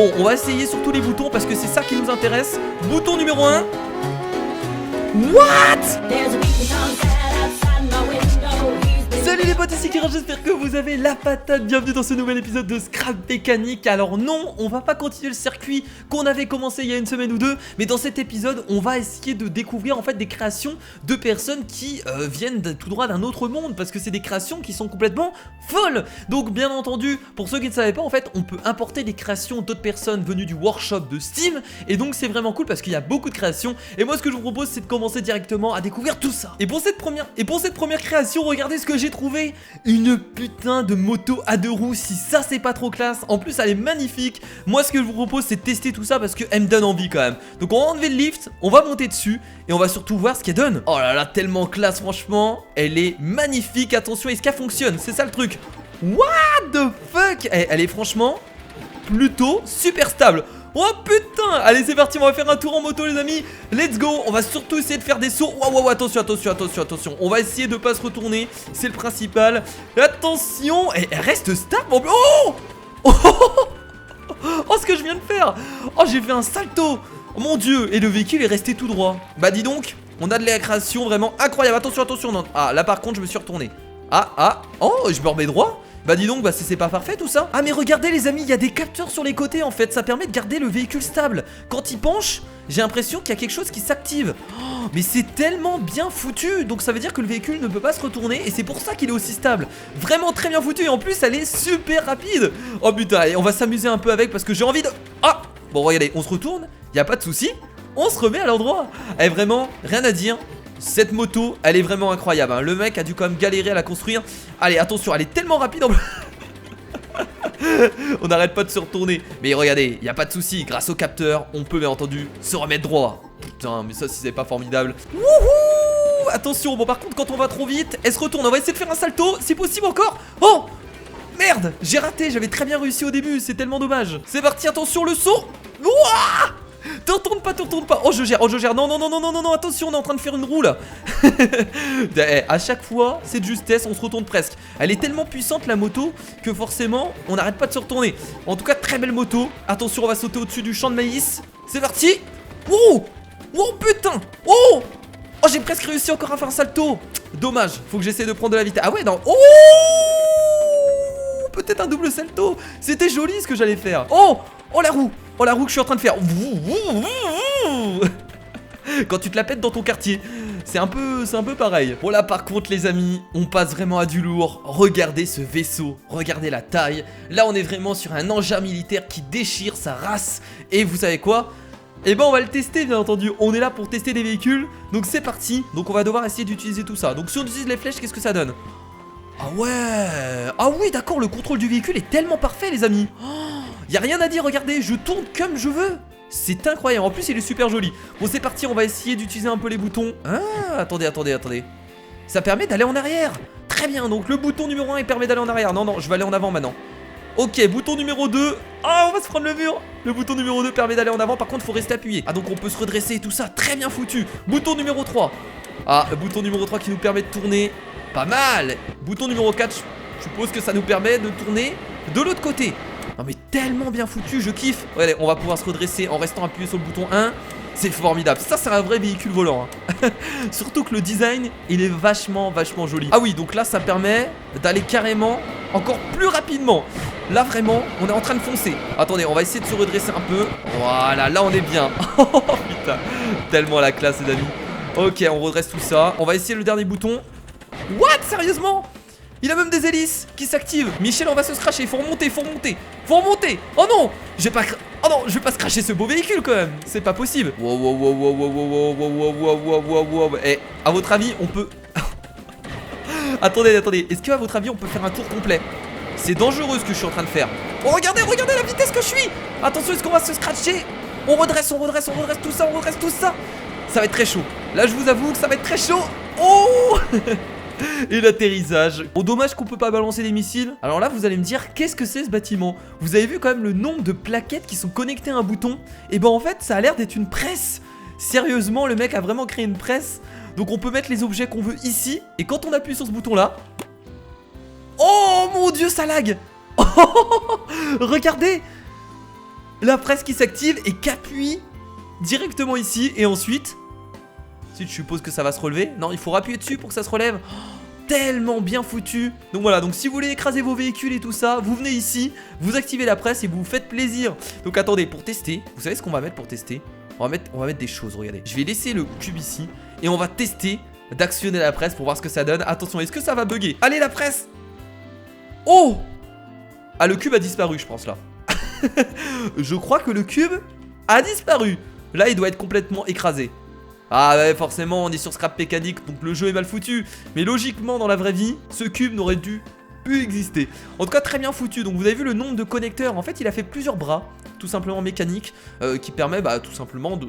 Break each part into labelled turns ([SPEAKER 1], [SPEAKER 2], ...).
[SPEAKER 1] Bon, on va essayer sur tous les boutons parce que c'est ça qui nous intéresse. Bouton numéro 1. What? Salut les potes, ici Kira, j'espère que vous avez la patate. Bienvenue dans ce nouvel épisode de Scrap Mécanique. Alors non, on va pas continuer le circuit qu'on avait commencé il y a une semaine ou deux, mais dans cet épisode, on va essayer de découvrir en fait des créations de personnes qui viennent tout droit d'un autre monde, parce que c'est des créations qui sont complètement folles. Donc bien entendu, pour ceux qui ne savaient pas, en fait, on peut importer des créations d'autres personnes venues du workshop de Steam, et donc c'est vraiment cool parce qu'il y a beaucoup de créations. Et moi, ce que je vous propose, c'est de commencer directement à découvrir tout ça. Et pour cette première création, regardez ce que j'ai trouvé. Une putain de moto à 2 roues. Si ça c'est pas trop classe, en plus elle est magnifique. Moi ce que je vous propose c'est de tester tout ça parce qu'elle me donne envie quand même. Donc on va enlever le lift, on va monter dessus et on va surtout voir ce qu'elle donne. Oh là là, tellement classe, franchement. Elle est magnifique. Attention, est-ce qu'elle fonctionne? C'est ça le truc. What the fuck? Elle est franchement plutôt super stable. Oh putain! Allez, c'est parti, on va faire un tour en moto les amis. Let's go. On va surtout essayer de faire des sauts. Waouh, attention. On va essayer de pas se retourner, c'est le principal. Attention. Et elle reste stable. Oh oh, ce que je viens de faire. Oh, j'ai fait un salto. Oh mon dieu. Et le véhicule est resté tout droit. Bah dis donc, on a de la création vraiment incroyable. Attention, non. Ah, là par contre je me suis retourné. Oh, je me remets droit. Bah dis donc, c'est pas parfait tout ça. Ah mais regardez les amis, il y a des capteurs sur les côtés en fait. Ça permet de garder le véhicule stable. Quand il penche, j'ai l'impression qu'il y a quelque chose qui s'active. Oh, mais c'est tellement bien foutu. Donc ça veut dire que le véhicule ne peut pas se retourner. Et c'est pour ça qu'il est aussi stable. Vraiment très bien foutu. Et en plus elle est super rapide. Oh putain, allez, on va s'amuser un peu avec parce que j'ai envie de... Ah, bon regardez, on se retourne, il y a pas de souci. On se remet à l'endroit. Eh vraiment, rien à dire. Cette moto, elle est vraiment incroyable, hein. Le mec a dû quand même galérer à la construire. Allez, attention, elle est tellement rapide en... On n'arrête pas de se retourner. Mais regardez, il n'y a pas de souci. Grâce au capteur, on peut bien entendu se remettre droit. Putain, mais ça, si c'est pas formidable. Wouhou! Attention, bon par contre, quand on va trop vite, elle se retourne. On va essayer de faire un salto, si possible encore. Oh! Merde! J'ai raté, j'avais très bien réussi au début, c'est tellement dommage. C'est parti, attention, le saut. Ouah! Te retourne pas. Oh je gère. Non, attention, on est en train de faire une roue là. À chaque fois, c'est de justesse, on se retourne presque. Elle est tellement puissante la moto que forcément, on n'arrête pas de se retourner. En tout cas, très belle moto. Attention, on va sauter au-dessus du champ de maïs. C'est parti. Oh putain. Oh, j'ai presque réussi encore à faire un salto. Dommage, faut que j'essaie de prendre de la vitesse. Ah ouais, non. Oh, peut-être un double salto. C'était joli ce que j'allais faire. Oh, la roue. Oh la roue que je suis en train de faire. Quand tu te la pètes dans ton quartier, c'est un peu pareil. Bon là par contre les amis, on passe vraiment à du lourd. Regardez ce vaisseau, regardez la taille. Là on est vraiment sur un engin militaire qui déchire sa race. Et vous savez quoi? Eh ben on va le tester bien entendu. On est là pour tester des véhicules. Donc c'est parti. Donc on va devoir essayer d'utiliser tout ça. Donc si on utilise les flèches, qu'est-ce que ça donne? Ah ouais. Ah oui d'accord, le contrôle du véhicule est tellement parfait les amis. Y'a rien à dire, regardez, je tourne comme je veux. C'est incroyable, en plus il est super joli. Bon c'est parti, on va essayer d'utiliser un peu les boutons. Ah, attendez. Ça permet d'aller en arrière. Très bien, donc le bouton numéro 1 il permet d'aller en arrière. Non, je vais aller en avant maintenant. Ok, bouton numéro 2. Ah, on va se prendre le mur. Le bouton numéro 2 permet d'aller en avant, par contre faut rester appuyé. Ah donc on peut se redresser et tout ça, très bien foutu. Bouton numéro 3. Ah, bouton numéro 3 qui nous permet de tourner. Pas mal. Bouton numéro 4, je suppose que ça nous permet de tourner de l'autre côté. Non mais tellement bien foutu, je kiffe. Regardez, on va pouvoir se redresser en restant appuyé sur le bouton 1. C'est formidable, ça c'est un vrai véhicule volant hein. Surtout que le design, il est vachement joli. Ah oui, donc là ça permet d'aller carrément encore plus rapidement. Là vraiment, on est en train de foncer. Attendez, on va essayer de se redresser un peu. Voilà, là on est bien. Oh putain, tellement la classe les amis. Ok, on redresse tout ça. On va essayer le dernier bouton. What? Sérieusement? Il a même des hélices qui s'activent. Michel, on va se scratcher. Faut remonter. Oh non, je vais pas scratcher ce beau véhicule quand même. C'est pas possible. Wow. Eh, à votre avis, on peut... Attendez. Est-ce qu'à votre avis, on peut faire un tour complet? C'est dangereux ce que je suis en train de faire. Oh, regardez la vitesse que je suis. Attention, est-ce qu'on va se scratcher? On redresse tout ça. Ça va être très chaud. Là, je vous avoue que ça va être très chaud. Oh. Et l'atterrissage. Bon, dommage qu'on peut pas balancer des missiles. Alors là vous allez me dire, qu'est-ce que c'est ce bâtiment? Vous avez vu quand même le nombre de plaquettes qui sont connectées à un bouton? Et ben en fait ça a l'air d'être une presse. Sérieusement, le mec a vraiment créé une presse. Donc on peut mettre les objets qu'on veut ici. Et quand on appuie sur ce bouton là, oh mon dieu, ça lag. Regardez. la presse qui s'active et qui appuie directement ici. Et ensuite, je suppose que ça va se relever. Non, il faut appuyer dessus pour que ça se relève. Tellement bien foutu. Donc voilà, donc si vous voulez écraser vos véhicules et tout ça, vous venez ici, vous activez la presse et vous vous faites plaisir. Donc attendez, pour tester, vous savez ce qu'on va mettre pour tester? On va mettre des choses, regardez. Je vais laisser le cube ici et on va tester d'actionner la presse pour voir ce que ça donne. Attention, est-ce que ça va bugger? Allez, la presse! Oh! Ah, le cube a disparu, je pense là. Je crois que le cube a disparu. Là, il doit être complètement écrasé. Ah ouais, forcément, on est sur scrap mécanique, donc le jeu est mal foutu. Mais logiquement, dans la vraie vie, ce cube n'aurait dû plus exister. En tout cas, très bien foutu. Donc vous avez vu le nombre de connecteurs. En fait, il a fait plusieurs bras, tout simplement mécaniques, qui permet tout simplement de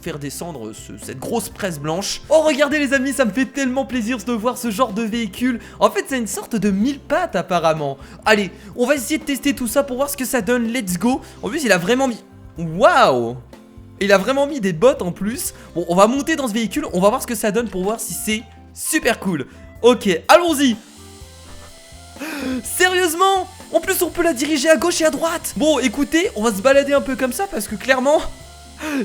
[SPEAKER 1] faire descendre cette grosse presse blanche. Oh, regardez les amis, ça me fait tellement plaisir de voir ce genre de véhicule. En fait, c'est une sorte de mille pattes apparemment. Allez, on va essayer de tester tout ça pour voir ce que ça donne. Let's go. En plus, il a vraiment mis... Waouh! Il a vraiment mis des bottes en plus. Bon, on va monter dans ce véhicule, on va voir ce que ça donne pour voir si c'est super cool. Ok, allons-y. Sérieusement? En plus, on peut la diriger à gauche et à droite. Bon, écoutez, on va se balader un peu comme ça parce que clairement,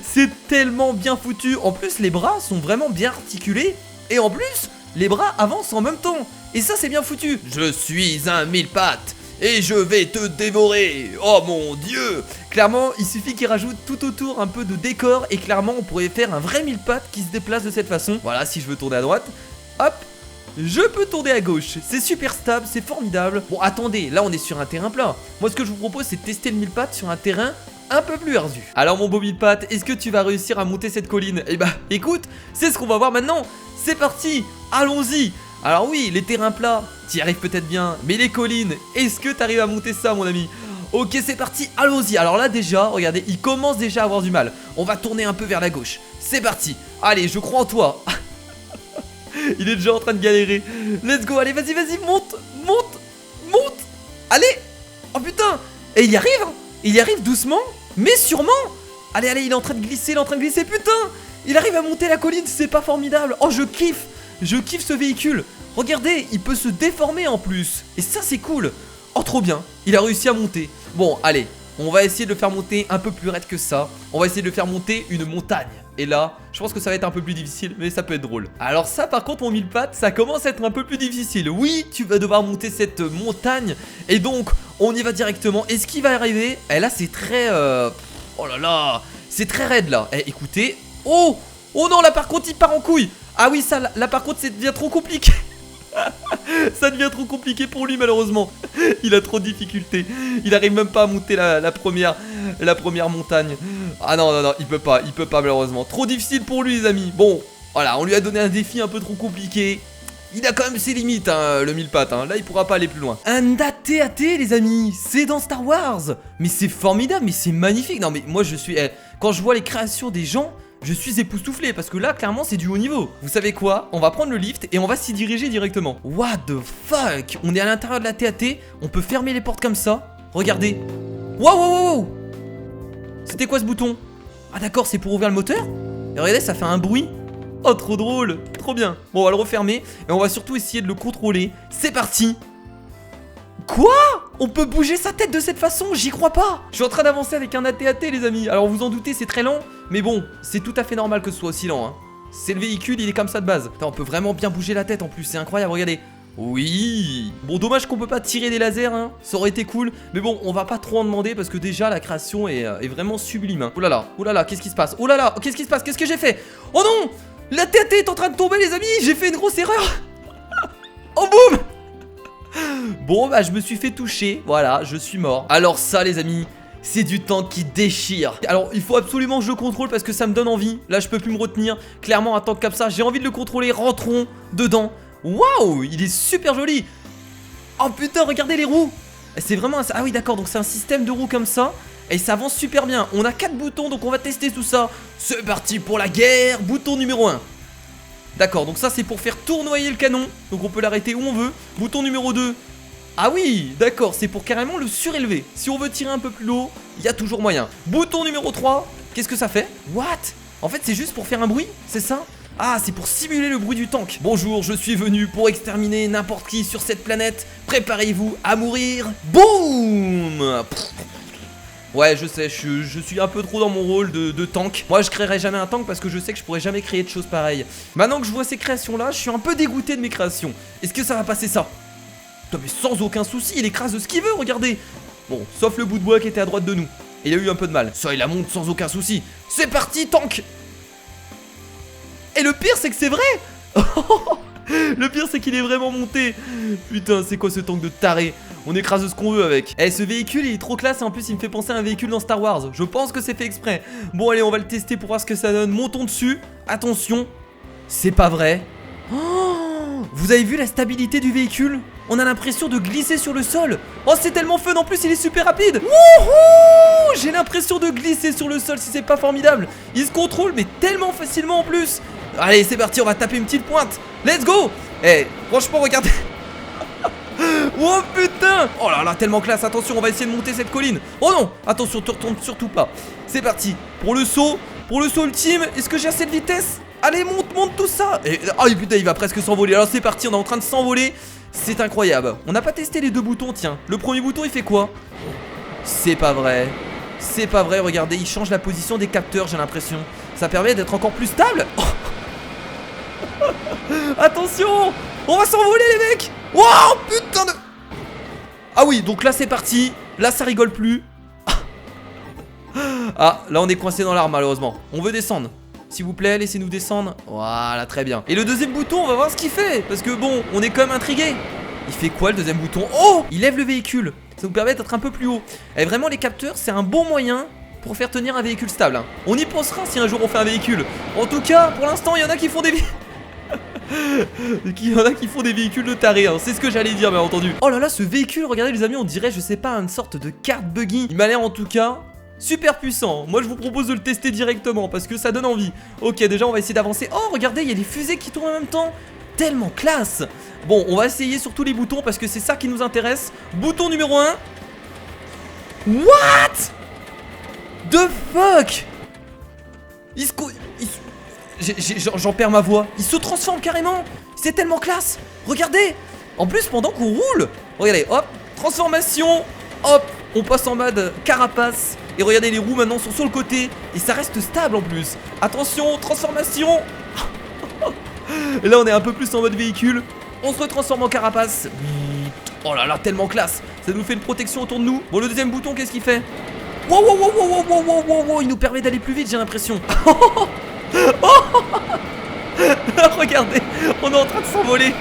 [SPEAKER 1] c'est tellement bien foutu. En plus, les bras sont vraiment bien articulés. Et en plus, les bras avancent en même temps. Et ça, c'est bien foutu. Je suis un mille pattes et je vais te dévorer. Oh mon dieu. Clairement, il suffit qu'il rajoute tout autour un peu de décor. Et clairement, on pourrait faire un vrai mille pattes qui se déplace de cette façon. Voilà, si je veux tourner à droite, hop, je peux tourner à gauche. C'est super stable, c'est formidable. Bon, attendez, là on est sur un terrain plat. Moi, ce que je vous propose, c'est de tester le mille pattes sur un terrain un peu plus ardu. Alors mon beau mille pattes, est-ce que tu vas réussir à monter cette colline? Eh bah, écoute, c'est ce qu'on va voir maintenant. C'est parti, allons-y. Alors oui, les terrains plats, t'y arrives peut-être bien, mais les collines, est-ce que t'arrives à monter ça, mon ami? Ok, c'est parti, allons-y. Alors là déjà, regardez, il commence déjà à avoir du mal. On va tourner un peu vers la gauche. C'est parti, allez, je crois en toi. Il est déjà en train de galérer. Let's go, allez, vas-y, vas-y, monte, monte, monte. Allez. Oh putain. Et il y arrive, hein. Il y arrive doucement, mais sûrement. Allez, allez, il est en train de glisser, il est en train de glisser. Putain, il arrive à monter la colline, c'est pas formidable. Oh, je kiffe ce véhicule. Regardez, il peut se déformer en plus. Et ça, c'est cool. Oh, trop bien, il a réussi à monter. Bon, allez, on va essayer de le faire monter un peu plus raide que ça. On va essayer de le faire monter une montagne. Et là, je pense que ça va être un peu plus difficile, mais ça peut être drôle. Alors ça, par contre, mon mille pattes, ça commence à être un peu plus difficile. Oui, tu vas devoir monter cette montagne. Et donc, on y va directement. Et ce qui va arriver, et là, c'est très... Oh là là, c'est très raide, là. Eh, écoutez... Oh, oh non, là, par contre, il part en couille. Ah oui, ça, là, par contre, ça devient trop compliqué. Ça devient trop compliqué pour lui, malheureusement. Il a trop de difficultés. Il arrive même pas à monter la première montagne. Ah non, non, non, il peut pas, malheureusement. Trop difficile pour lui, les amis. Bon, voilà, on lui a donné un défi un peu trop compliqué. Il a quand même ses limites, hein, le mille pattes, hein. Là, il pourra pas aller plus loin. Un AT-AT, les amis. C'est dans Star Wars. Mais c'est formidable, mais c'est magnifique. Non, mais moi, je suis... quand je vois les créations des gens... Je suis époustouflé parce que là, clairement, c'est du haut niveau. Vous savez quoi? On va prendre le lift et on va s'y diriger directement. What the fuck? On est à l'intérieur de la TAT. On peut fermer les portes comme ça. Regardez. Wow, wow, wow, wow. C'était quoi ce bouton? Ah d'accord, c'est pour ouvrir le moteur. Et regardez, ça fait un bruit. Oh, trop drôle. Trop bien. Bon, on va le refermer. Et on va surtout essayer de le contrôler. C'est parti. Quoi? On peut bouger sa tête de cette façon? J'y crois pas. Je suis en train d'avancer avec un AT-AT, les amis. Alors vous en doutez, c'est très lent. Mais bon, c'est tout à fait normal que ce soit aussi lent, hein. C'est le véhicule, il est comme ça de base. Putain, on peut vraiment bien bouger la tête en plus, c'est incroyable, regardez. Oui. Bon, dommage qu'on peut pas tirer des lasers, hein. Ça aurait été cool. Mais bon, on va pas trop en demander parce que déjà la création est vraiment sublime, hein. Oh là là, qu'est-ce qui se passe? Oh là là, qu'est-ce qui se passe? Qu'est-ce que j'ai fait? Oh non, l'AT-AT est en train de tomber, les amis. J'ai fait une grosse erreur. Oh boum. Bon, bah je me suis fait toucher. Voilà, je suis mort. Alors ça, les amis, c'est du tank qui déchire. Alors il faut absolument que je le contrôle parce que ça me donne envie. Là je peux plus me retenir. Clairement un tank comme ça, j'ai envie de le contrôler. Rentrons dedans. Waouh, il est super joli. Oh putain, regardez les roues. C'est vraiment un... Ah oui d'accord, donc c'est un système de roues comme ça. Et ça avance super bien. On a 4 boutons, donc on va tester tout ça. C'est parti pour la guerre. Bouton numéro 1. D'accord, donc ça c'est pour faire tournoyer le canon. Donc on peut l'arrêter où on veut. Bouton numéro 2. Ah oui, d'accord, c'est pour carrément le surélever. Si on veut tirer un peu plus haut, il y a toujours moyen. Bouton numéro 3, qu'est-ce que ça fait? What? En fait, c'est juste pour faire un bruit, c'est ça? Ah, c'est pour simuler le bruit du tank. Bonjour, je suis venu pour exterminer n'importe qui sur cette planète. Préparez-vous à mourir. Boum! Ouais, je sais, je suis un peu trop dans mon rôle de tank. Moi, je créerai jamais un tank parce que je sais que je pourrais jamais créer de choses pareilles. Maintenant que je vois ces créations-là, je suis un peu dégoûté de mes créations. Est-ce que ça va passer ça? Putain, mais sans aucun souci, il écrase ce qu'il veut, regardez. Bon, sauf le bout de bois qui était à droite de nous. Il a eu un peu de mal. Ça, il la monte sans aucun souci. C'est parti, tank. Et le pire, c'est que c'est vrai. Le pire, c'est qu'il est vraiment monté. Putain, c'est quoi ce tank de taré? On écrase ce qu'on veut avec. Eh, ce véhicule, il est trop classe et en plus, il me fait penser à un véhicule dans Star Wars. Je pense que c'est fait exprès. Bon, allez, on va le tester pour voir ce que ça donne. Montons dessus. Attention. C'est pas vrai. Oh, vous avez vu la stabilité du véhicule? On a l'impression de glisser sur le sol. Oh, c'est tellement fun. En plus, il est super rapide. Wouhou! J'ai l'impression de glisser sur le sol si c'est pas formidable. Il se contrôle, mais tellement facilement en plus. Allez, c'est parti, on va taper une petite pointe. Let's go. Eh, franchement, regardez. Oh putain. Oh là là, tellement classe. Attention, on va essayer de monter cette colline. Oh non, attention, te retourne surtout pas. C'est parti, pour le saut ultime. Est-ce que j'ai assez de vitesse? Allez, monte tout ça. Et, oh putain, il va presque s'envoler. Alors c'est parti, on est en train de s'envoler. C'est incroyable. On n'a pas testé les deux boutons, tiens. Le premier bouton, il fait quoi? C'est pas vrai. C'est pas vrai, regardez, il change la position des capteurs, j'ai l'impression. Ça permet d'être encore plus stable. Oh. Attention, on va s'envoler les mecs. Wow, putain de... Ah oui, donc là c'est parti. Là ça rigole plus. Ah, là on est coincé dans l'arbre malheureusement. On veut descendre. S'il vous plaît, laissez-nous descendre. Voilà, très bien. Et le deuxième bouton, on va voir ce qu'il fait. Parce que bon, on est quand même intrigué. Il fait quoi le deuxième bouton? Oh, il lève le véhicule. Ça nous permet d'être un peu plus haut. Et vraiment les capteurs, c'est un bon moyen pour faire tenir un véhicule stable, hein. On y pensera si un jour on fait un véhicule. En tout cas, pour l'instant, il y en a qui font des... Il y en a qui font des véhicules de taré, hein. C'est ce que j'allais dire bien entendu. Oh là là, ce véhicule, regardez les amis, on dirait, je sais pas, une sorte de carte buggy. Il m'a l'air en tout cas super puissant. Moi je vous propose de le tester directement parce que ça donne envie. Ok, déjà on va essayer d'avancer. Oh regardez, il y a des fusées qui tournent en même temps. Tellement classe. Bon, on va essayer sur tous les boutons parce que c'est ça qui nous intéresse. Bouton numéro 1. What the fuck? J'en perds ma voix. Il se transforme carrément. C'est tellement classe. Regardez. En plus pendant qu'on roule. Regardez, hop, transformation. Hop, on passe en mode carapace. Et regardez, les roues maintenant sont sur le côté. Et ça reste stable en plus. Attention, transformation. Et là on est un peu plus en mode véhicule. On se retransforme en carapace. Oh là là, tellement classe. Ça nous fait une protection autour de nous. Bon, le deuxième bouton, qu'est-ce qu'il fait? Wow, wow, wow, wow, wow, wow, wow, wow. Il nous permet d'aller plus vite, j'ai l'impression. Regardez, on est en train de s'envoler.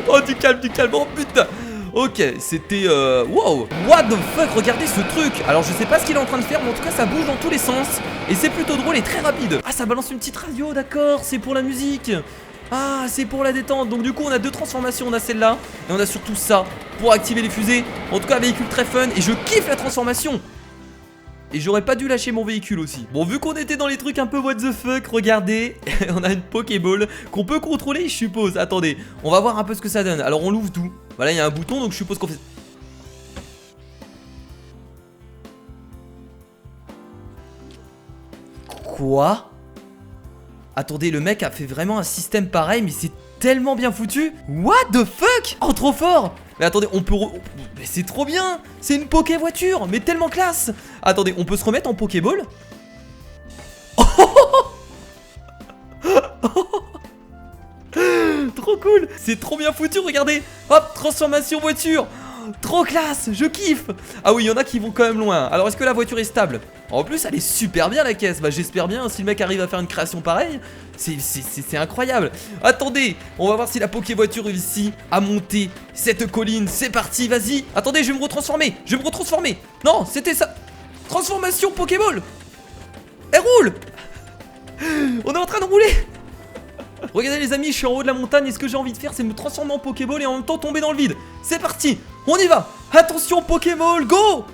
[SPEAKER 1] Oh, du calme, oh putain. Ok, c'était wow. What the fuck, regardez ce truc. Alors je sais pas ce qu'il est en train de faire, mais en tout cas ça bouge dans tous les sens. Et c'est plutôt drôle et très rapide. Ah, ça balance une petite radio, d'accord. C'est pour la musique. Ah, c'est pour la détente. Donc du coup on a deux transformations. On a celle-là et on a surtout ça pour activer les fusées. En tout cas, un véhicule très fun. Et je kiffe la transformation. Et j'aurais pas dû lâcher mon véhicule aussi. Bon, vu qu'on était dans les trucs un peu what the fuck, regardez, on a une Pokéball qu'on peut contrôler, je suppose. Attendez, on va voir un peu ce que ça donne. Alors on l'ouvre d'où? Voilà, il y a un bouton, donc je suppose qu'on fait... Quoi? Attendez, le mec a fait vraiment un système pareil, mais c'est tellement bien foutu. What the fuck? Oh, trop fort. Mais attendez, on peut... Mais c'est trop bien. C'est une Poké voiture, mais tellement classe. Attendez, on peut se remettre en Pokéball? Trop cool. C'est trop bien foutu, regardez. Hop, transformation voiture. Trop classe, je kiffe. Ah oui, il y en a qui vont quand même loin. Alors est-ce que la voiture est stable? En plus elle est super bien la caisse. Bah j'espère bien, si le mec arrive à faire une création pareille, c'est incroyable. Attendez, on va voir si la Poké voiture réussit à monter cette colline. C'est parti, vas-y. Attendez, je vais me retransformer. Non, c'était ça. Transformation Pokéball. Elle roule. On est en train de rouler. Regardez les amis, je suis en haut de la montagne et ce que j'ai envie de faire c'est me transformer en Pokéball et en même temps tomber dans le vide. C'est parti, on y va. Attention Pokéball, go.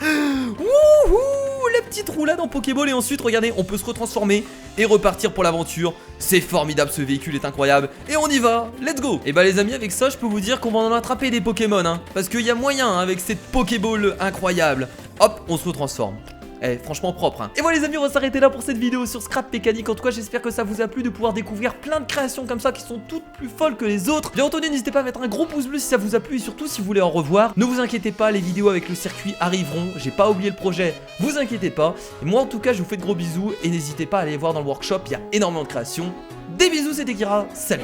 [SPEAKER 1] Wouhou, la petite roulade en Pokéball. Et ensuite regardez, on peut se retransformer et repartir pour l'aventure. C'est formidable, ce véhicule est incroyable. Et on y va, let's go. Et bah les amis, avec ça je peux vous dire qu'on va en attraper des Pokémon, hein. Parce qu'il y a moyen avec cette Pokéball incroyable. Hop, on se retransforme. franchement propre hein. Et voilà les amis, on va s'arrêter là pour cette vidéo sur Scrap Mécanique. En tout cas j'espère que ça vous a plu de pouvoir découvrir plein de créations comme ça qui sont toutes plus folles que les autres. Bien entendu n'hésitez pas à mettre un gros pouce bleu si ça vous a plu et surtout si vous voulez en revoir. Ne vous inquiétez pas, les vidéos avec le circuit arriveront, j'ai pas oublié le projet, vous inquiétez pas. Et moi en tout cas je vous fais de gros bisous et n'hésitez pas à aller voir dans le workshop, il y a énormément de créations. Des bisous, c'était Kira, salut.